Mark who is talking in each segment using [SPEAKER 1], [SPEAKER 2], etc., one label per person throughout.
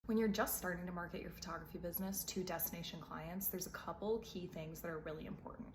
[SPEAKER 1] When you're just starting to market your photography business to destination clients, there's a couple key things that are really important.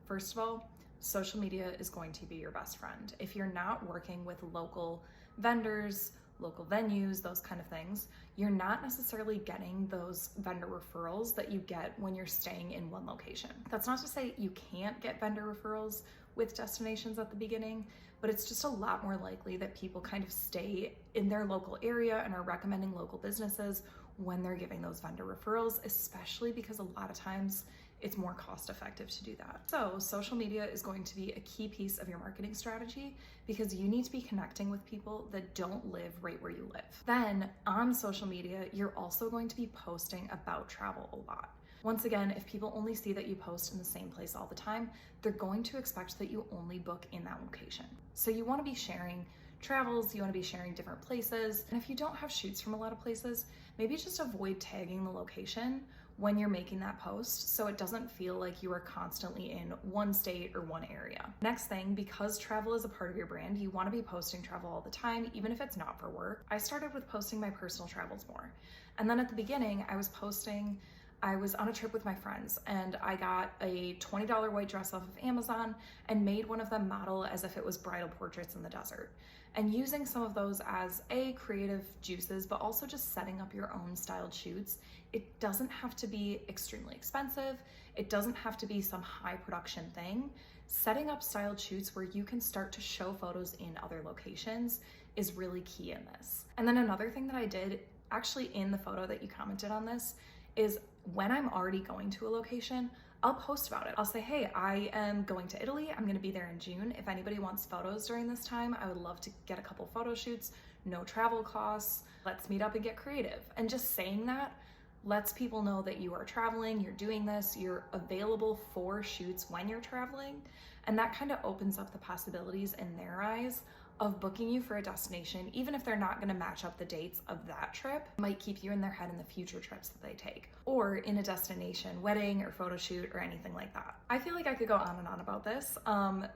[SPEAKER 1] First of all, social media is going to be your best friend. If you're not working with local vendors, local venues, those kind of things, you're not necessarily getting those vendor referrals that you get when you're staying in one location. That's not to say you can't get vendor referrals with destinations at the beginning, but it's just a lot more likely that people kind of stay in their local area and are recommending local businesses when they're giving those vendor referrals, especially because a lot of times it's more cost effective to do that. So social media is going to be a key piece of your marketing strategy because you need to be connecting with people that don't live right where you live. Then on social media, you're also going to be posting about travel a lot. Once again, if people only see that you post in the same place all the time, they're going to expect that you only book in that location. So you want to be sharing travels, you want to be sharing different places. And if you don't have shoots from a lot of places, maybe just avoid tagging the location when you're making that post so it doesn't feel like you are constantly in one state or one area. Next thing, because travel is a part of your brand, you want to be posting travel all the time, even if it's not for work. I started with posting my personal travels more. And then at the beginning, I was on a trip with my friends and I got a $20 white dress off of Amazon and made one of them model as if it was bridal portraits in the desert. And using some of those as creative juices, but also just setting up your own styled shoots. It doesn't have to be extremely expensive. It doesn't have to be some high production thing. Setting up styled shoots where you can start to show photos in other locations is really key in this. And then another thing that I did, actually in the photo that you commented on this, is when I'm already going to a location, I'll post about it. I'll say, hey, I am going to Italy. I'm gonna be there in June. If anybody wants photos during this time, I would love to get a couple photo shoots, no travel costs. Let's meet up and get creative. And just saying that lets people know that you are traveling, you're doing this, you're available for shoots when you're traveling. And that kind of opens up the possibilities in their eyes of booking you for a destination, even if they're not gonna match up the dates of that trip. It might keep you in their head in the future trips that they take, or in a destination wedding or photo shoot or anything like that. I feel like I could go on and on about this.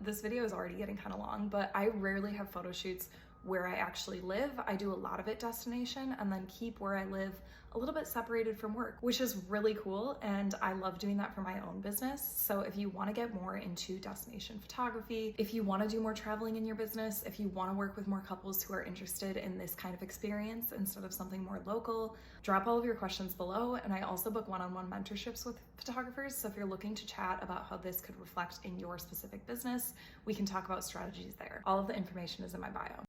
[SPEAKER 1] This video is already getting kind of long, but I rarely have photo shoots where I actually live. I do a lot of it destination and then keep where I live a little bit separated from work, which is really cool. And I love doing that for my own business. So if you want to get more into destination photography, if you want to do more traveling in your business, if you want to work with more couples who are interested in this kind of experience instead of something more local, drop all of your questions below. And I also book one-on-one mentorships with photographers. So if you're looking to chat about how this could reflect in your specific business, we can talk about strategies there. All of the information is in my bio.